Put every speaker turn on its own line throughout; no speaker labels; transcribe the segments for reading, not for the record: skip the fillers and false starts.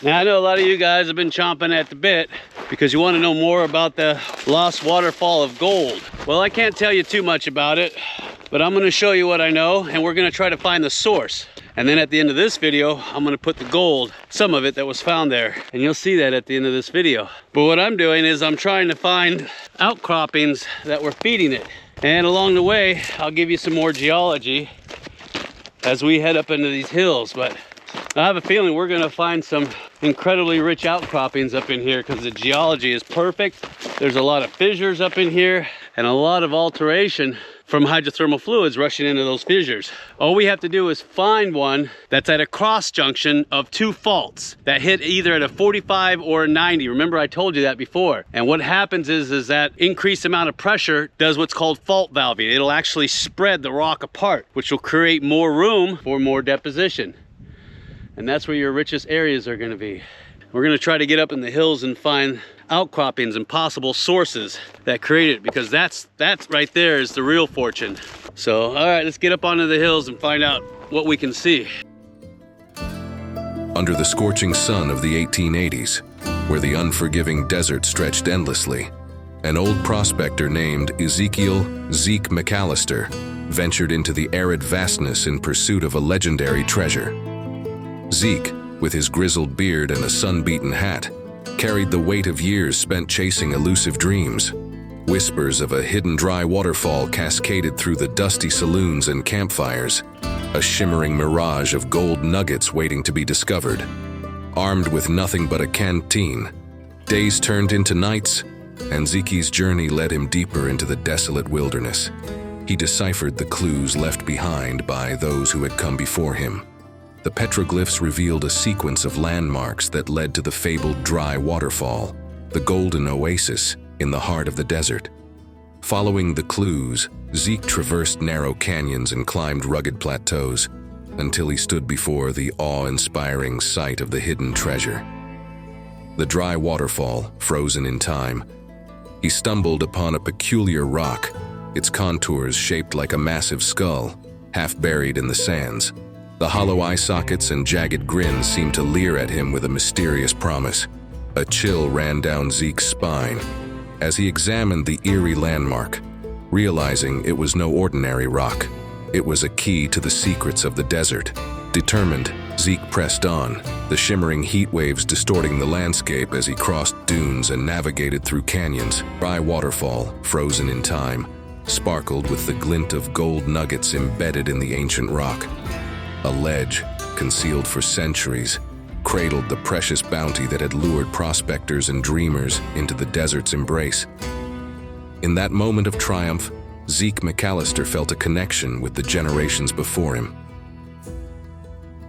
Now I know a lot of you guys have been chomping at the bit because you want to know more about the lost waterfall of gold. Well, I can't tell you too much about it, but I'm going to show you what I know, and we're going to try to find the source. And then at the end of this video, I'm going to put the gold, some of it that was found there, and you'll see that at the end of this video. But what I'm doing is I'm trying to find outcroppings that were feeding it. And along the way, I'll give you some more geology as we head up into these hills. But I have a feeling we're going to find some incredibly rich outcroppings up in here because the geology is perfect. There's a lot of fissures up in here and a lot of alteration from hydrothermal fluids rushing into those fissures. All we have to do is find one that's at a cross junction of two faults that hit either at a 45 or a 90. Remember, I told you that before. And what happens is that increased amount of pressure does what's called fault valving. It'll actually spread the rock apart, which will create more room for more deposition. And that's where your richest areas are going to be. We're going to try to get up in the hills and find outcroppings and possible sources that create it, because that's right there is the real fortune. So, all right, let's get up onto the hills and find out what we can see.
Under the scorching sun of the 1880s, where the unforgiving desert stretched endlessly, an old prospector named Zeke Mallister ventured into the arid vastness in pursuit of a legendary treasure. Zeke, with his grizzled beard and a sun-beaten hat, carried the weight of years spent chasing elusive dreams. Whispers of a hidden dry waterfall cascaded through the dusty saloons and campfires, a shimmering mirage of gold nuggets waiting to be discovered. Armed with nothing but a canteen, days turned into nights, and Zeke's journey led him deeper into the desolate wilderness. He deciphered the clues left behind by those who had come before him. The petroglyphs revealed a sequence of landmarks that led to the fabled dry waterfall, the golden oasis in the heart of the desert. Following the clues, Zeke traversed narrow canyons and climbed rugged plateaus until he stood before the awe-inspiring sight of the hidden treasure. The dry waterfall, frozen in time. He stumbled upon a peculiar rock, its contours shaped like a massive skull, half buried in the sands. The hollow eye sockets and jagged grins seemed to leer at him with a mysterious promise. A chill ran down Zeke's spine as he examined the eerie landmark, realizing it was no ordinary rock. It was a key to the secrets of the desert. Determined, Zeke pressed on, the shimmering heat waves distorting the landscape as he crossed dunes and navigated through canyons. Dry waterfall, frozen in time, sparkled with the glint of gold nuggets embedded in the ancient rock. A ledge, concealed for centuries, cradled the precious bounty that had lured prospectors and dreamers into the desert's embrace. In that moment of triumph, Zeke Mallister felt a connection with the generations before him.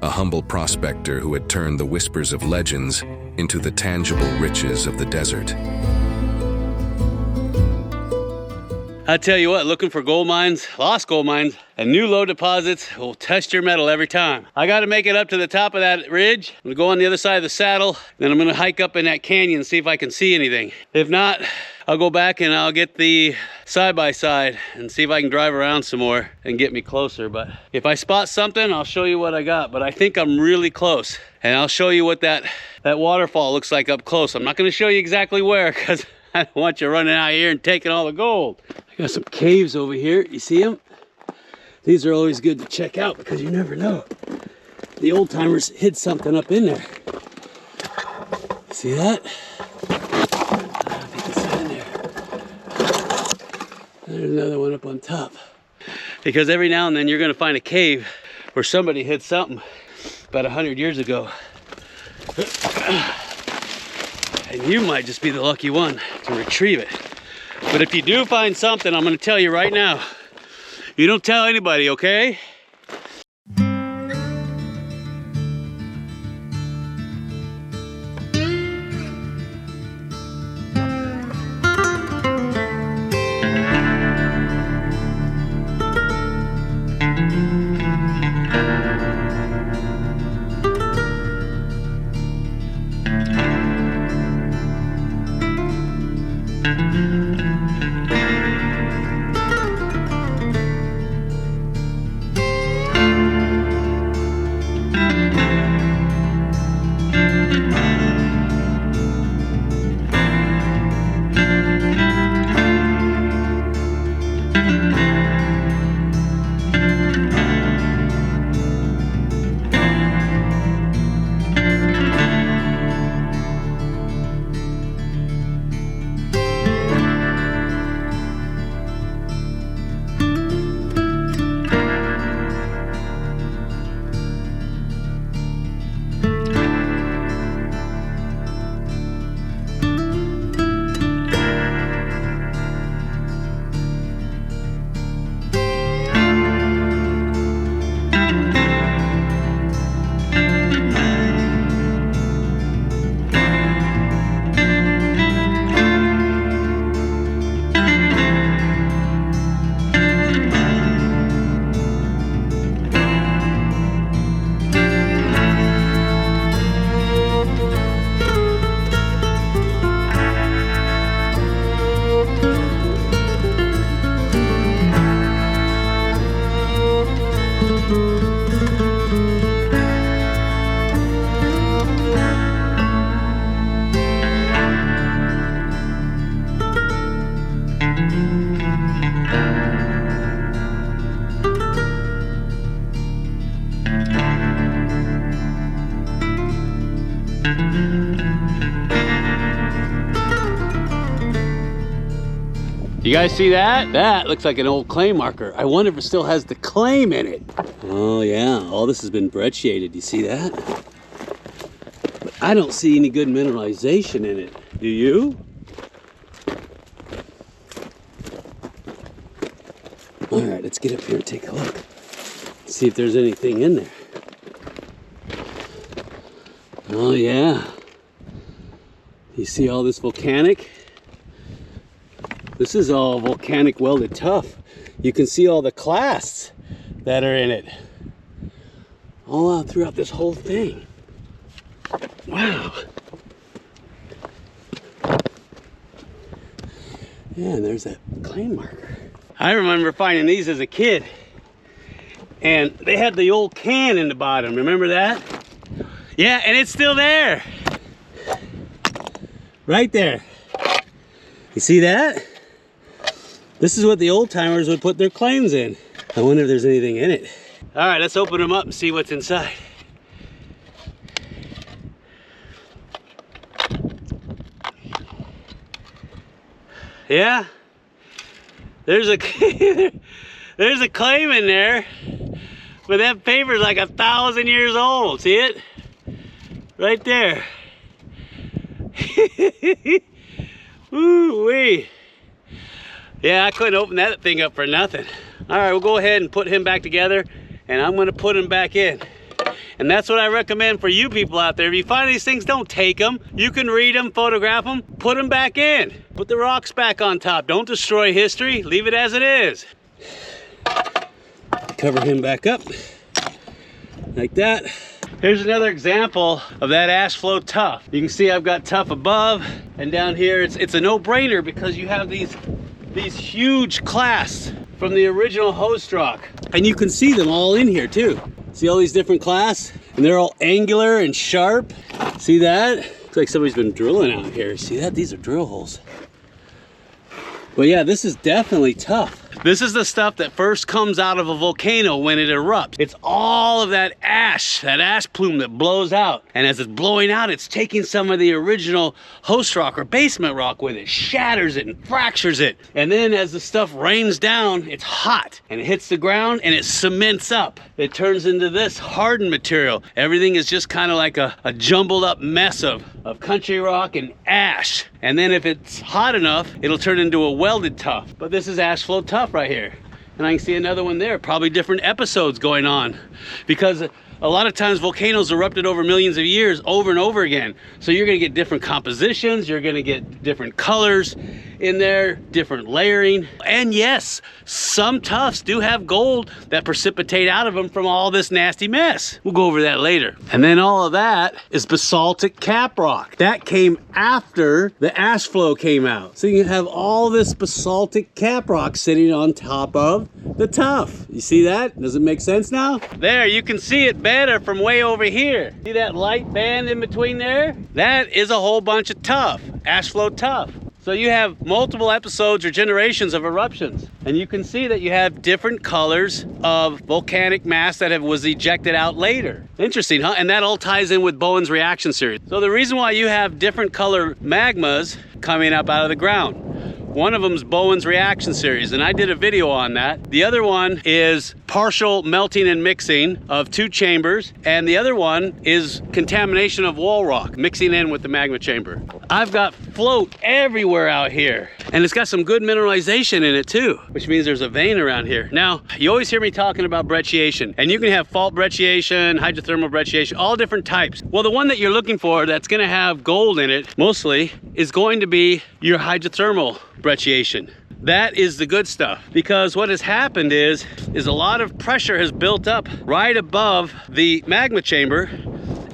A humble prospector who had turned the whispers of legends into the tangible riches of the desert.
I tell you what, looking for gold mines, lost gold mines, and new low deposits will test your mettle every time. I got to make it up to the top of that ridge. I'm gonna go on the other side of the saddle, then I'm gonna hike up in that canyon and see if I can see anything. If not, I'll go back and I'll get the side-by-side and see if I can drive around some more and get me closer. But if I spot something, I'll show you what I got. But I think I'm really close, and I'll show you what that waterfall looks like up close. I'm not gonna show you exactly where, because I don't want you running out here and taking all the gold. I got some caves over here. You see them? These are always good to check out because you never know. The old timers hid something up in there. See that? I think it's in there. There's another one up on top. Because every now and then you're going to find a cave where somebody hid something about 100 years ago. And you might just be the lucky one to retrieve it. But if you do find something, I'm going to tell you right now, you don't tell anybody, okay? You guys see that? That looks like an old clay marker. I wonder if it still has the claim in it. Oh yeah, all this has been brecciated. You see that? But I don't see any good mineralization in it. Do you? All right, let's get up here and take a look. See if there's anything in there. Oh yeah. You see all this volcanic? This is all volcanic welded tuff. You can see all the clasts that are in it. All out throughout this whole thing. Wow. Yeah, and there's that clay marker. I remember finding these as a kid. And they had the old can in the bottom. Remember that? Yeah, and it's still there. Right there. You see that? This is what the old timers would put their claims in. I wonder if there's anything in it. All right, let's open them up and see what's inside. Yeah, there's a there's a claim in there, but that paper's like 1,000 years old. See it? Right there. Ooh-wee. Yeah, I couldn't open that thing up for nothing. All right, we'll go ahead and put him back together, and I'm gonna put him back in. And that's what I recommend for you people out there. If you find these things, don't take them. You can read them, photograph them, put them back in. Put the rocks back on top. Don't destroy history, leave it as it is. Cover him back up, like that. Here's another example of that ash flow tuff. You can see I've got tuff above, and down here it's a no-brainer because you have these huge clasts from the original host rock. And you can see them all in here too. See all these different clasts? And they're all angular and sharp. See that? Looks like somebody's been drilling out here. See that? These are drill holes. But yeah, this is definitely tough. This is the stuff that first comes out of a volcano when it erupts. It's all of that ash plume that blows out. And as it's blowing out, it's taking some of the original host rock or basement rock with it, shatters it and fractures it. And then as the stuff rains down, it's hot and it hits the ground and it cements up. It turns into this hardened material. Everything is just kind of like a jumbled up mess of country rock and ash. And then if it's hot enough, it'll turn into a welded tuff. But this is ash flow tuff right here. And I can see another one there, probably different episodes going on. Because a lot of times volcanoes erupted over millions of years over and over again. So you're gonna get different compositions, you're gonna get different colors in there, different layering. And yes, some tuffs do have gold that precipitate out of them from all this nasty mess. We'll go over that later. And then all of that is basaltic cap rock. That came after the ash flow came out. So you have all this basaltic cap rock sitting on top of the tuff. You see that? Does it make sense now? There, you can see it better from way over here. See that light band in between there? That is a whole bunch of tuff, ash flow tuff. So you have multiple episodes or generations of eruptions. And you can see that you have different colors of volcanic mass that was ejected out later. Interesting, huh? And that all ties in with Bowen's reaction series. So the reason why you have different color magmas coming up out of the ground. One of them is Bowen's reaction series, and I did a video on that. The other one is partial melting and mixing of two chambers, and the other one is contamination of wall rock, mixing in with the magma chamber. I've got float everywhere out here, and it's got some good mineralization in it too, which means there's a vein around here. Now, you always hear me talking about brecciation, and you can have fault brecciation, hydrothermal brecciation, all different types. Well, the one that you're looking for that's gonna have gold in it, mostly, is going to be your hydrothermal brecciation. That is the good stuff, because what has happened is a lot of pressure has built up right above the magma chamber,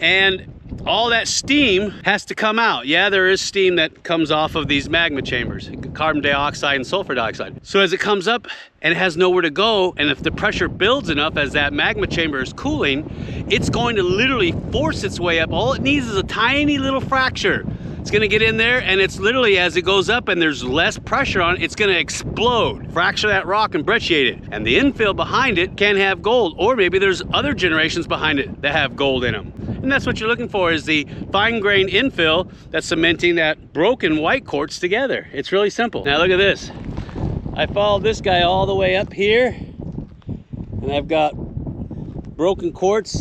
and all that steam has to come out. Yeah, there is steam that comes off of these magma chambers, carbon dioxide and sulfur dioxide. So as it comes up and it has nowhere to go, and if the pressure builds enough as that magma chamber is cooling, it's going to literally force its way up. All it needs is a tiny little fracture. It's gonna get in there, and it's literally, as it goes up and there's less pressure on it, it's gonna explode, fracture that rock and brecciate it. And the infill behind it can have gold, or maybe there's other generations behind it that have gold in them. And that's what you're looking for, is the fine grained infill that's cementing that broken white quartz together. It's really simple. Now look at this. I followed this guy all the way up here, and I've got broken quartz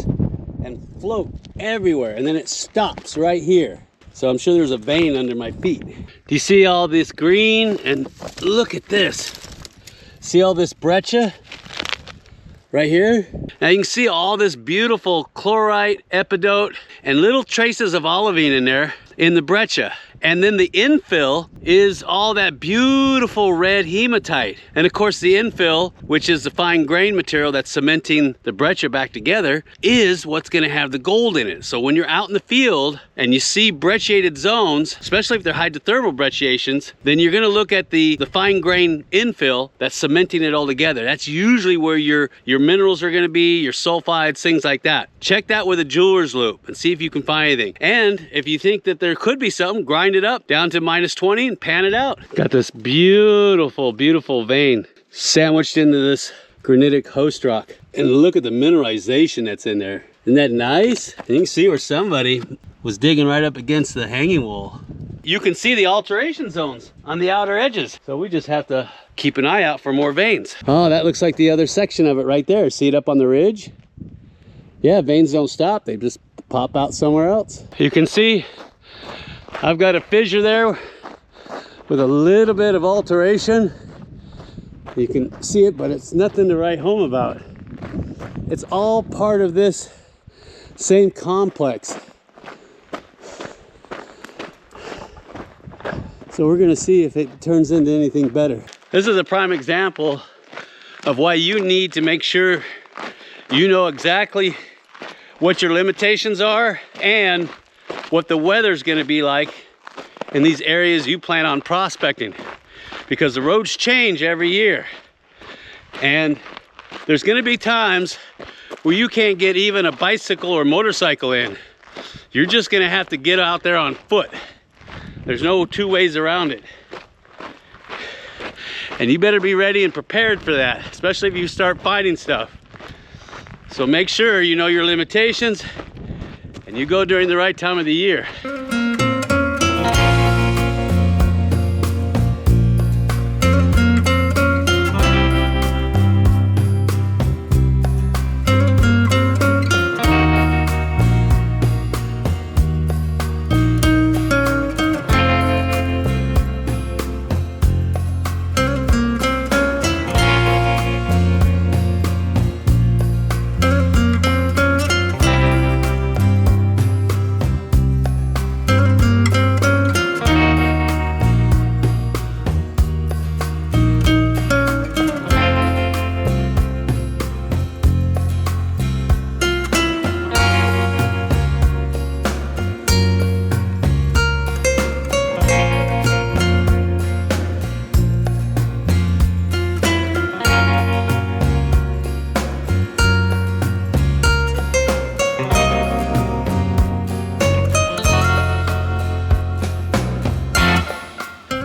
and float everywhere, and then it stops right here. So I'm sure there's a vein under my feet. Do you see all this green? And look at this. See all this breccia right here? Now you can see all this beautiful chlorite, epidote, and little traces of olivine in there in the breccia. And then the infill is all that beautiful red hematite. And of course the infill, which is the fine grain material that's cementing the breccia back together, is what's gonna have the gold in it. So when you're out in the field and you see brecciated zones, especially if they're hydrothermal brecciations, then you're gonna look at the fine grain infill that's cementing it all together. That's usually where your minerals are gonna be, your sulfides, things like that. Check that with a jeweler's loop and see if you can find anything. And if you think that there could be something, grind it up down to -20 and pan it out. Got this beautiful, beautiful vein sandwiched into this granitic host rock. And look at the mineralization that's in there. Isn't that nice? And you can see where somebody was digging right up against the hanging wall. You can see the alteration zones on the outer edges. So we just have to keep an eye out for more veins. Oh, that looks like the other section of it right there. See it up on the ridge? Yeah, veins don't stop. They just pop out somewhere else. You can see I've got a fissure there with a little bit of alteration. You can see it, but it's nothing to write home about. It's all part of this same complex. So we're gonna see if it turns into anything better. This is a prime example of why you need to make sure you know exactly what your limitations are and what the weather's gonna be like in these areas you plan on prospecting, because the roads change every year. And there's gonna be times where you can't get even a bicycle or motorcycle in. You're just gonna have to get out there on foot. There's no two ways around it. And you better be ready and prepared for that, especially if you start finding stuff. So make sure you know your limitations and you go during the right time of the year.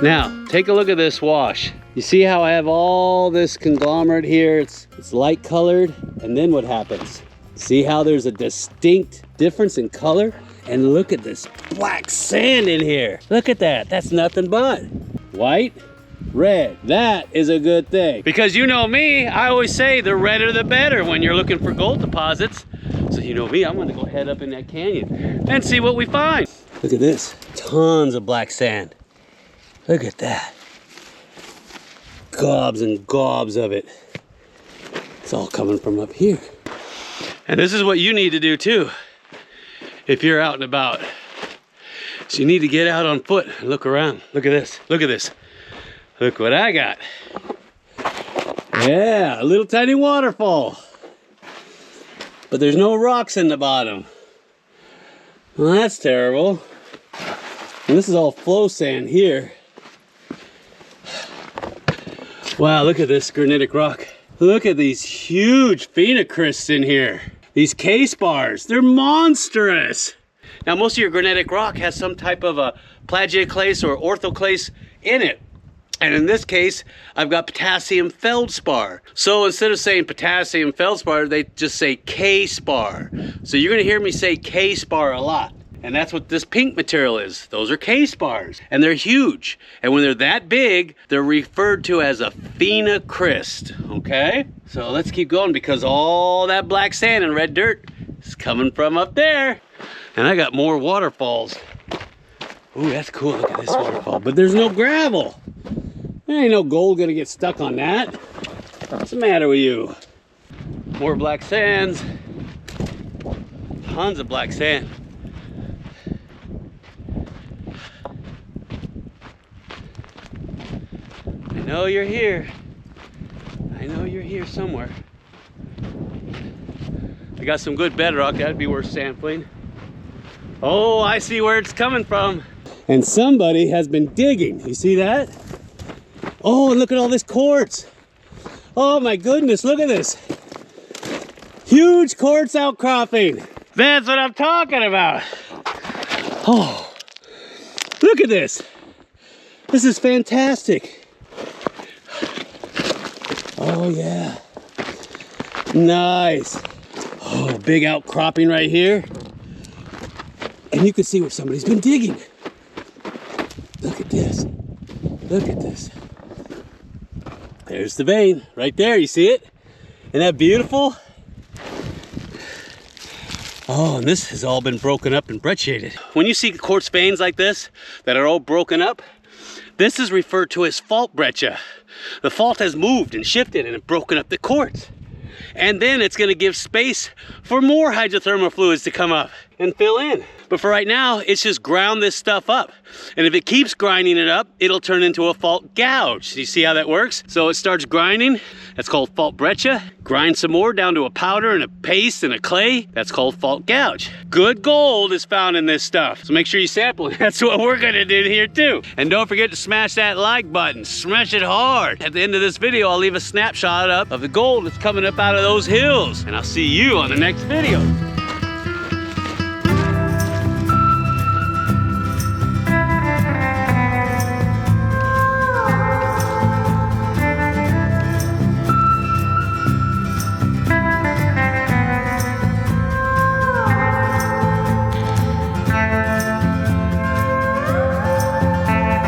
Now, take a look at this wash. You see how I have all this conglomerate here? It's light colored, and then what happens? See how there's a distinct difference in color? And look at this black sand in here. Look at that, that's nothing but white, red. That is a good thing. Because you know me, I always say the redder the better when you're looking for gold deposits. So you know me, I'm gonna go head up in that canyon and see what we find. Look at this, tons of black sand. Look at that. Gobs and gobs of it. It's all coming from up here. And this is what you need to do too, if you're out and about. So you need to get out on foot and look around. Look at this, look at this. Look what I got. Yeah, a little tiny waterfall. But there's no rocks in the bottom. Well, that's terrible. And this is all flow sand here. Wow, look at this granitic rock. Look at these huge phenocrysts in here. These K-spars, they're monstrous. Now, most of your granitic rock has some type of a plagioclase or orthoclase in it. And in this case, I've got potassium feldspar. So instead of saying potassium feldspar, they just say K-spar. So you're gonna hear me say K-spar a lot. And that's what this pink material is. Those are K-spars, and they're huge. And when they're that big, they're referred to as a phenocryst, okay? So let's keep going because all that black sand and red dirt is coming from up there. And I got more waterfalls. Ooh, that's cool, look at this waterfall. But there's no gravel. There ain't no gold gonna get stuck on that. What's the matter with you? More black sands. Tons of black sand. I know you're here. I know you're here somewhere. I got some good bedrock, that'd be worth sampling. Oh, I see where it's coming from. And somebody has been digging, you see that? Oh, and look at all this quartz. Oh my goodness, look at this. Huge quartz outcropping. That's what I'm talking about. Oh, look at this. This is fantastic. Oh yeah, nice. Oh, big outcropping right here. And you can see where somebody's been digging. Look at this, look at this. There's the vein, right there, you see it? Isn't that beautiful? Oh, and this has all been broken up and brecciated. When you see quartz veins like this, that are all broken up, this is referred to as fault breccia. The fault has moved and shifted and broken up the quartz. And then it's gonna give space for more hydrothermal fluids to come up and fill in. But for right now, it's just ground this stuff up. And if it keeps grinding it up, it'll turn into a fault gouge. You see how that works? So it starts grinding, that's called fault breccia. Grind some more down to a powder and a paste and a clay, that's called fault gouge. Good gold is found in this stuff. So make sure you sample it. That's what we're gonna do here too. And don't forget to smash that like button, smash it hard. At the end of this video, I'll leave a snapshot up of the gold that's coming up out of those hills. And I'll see you on the next video.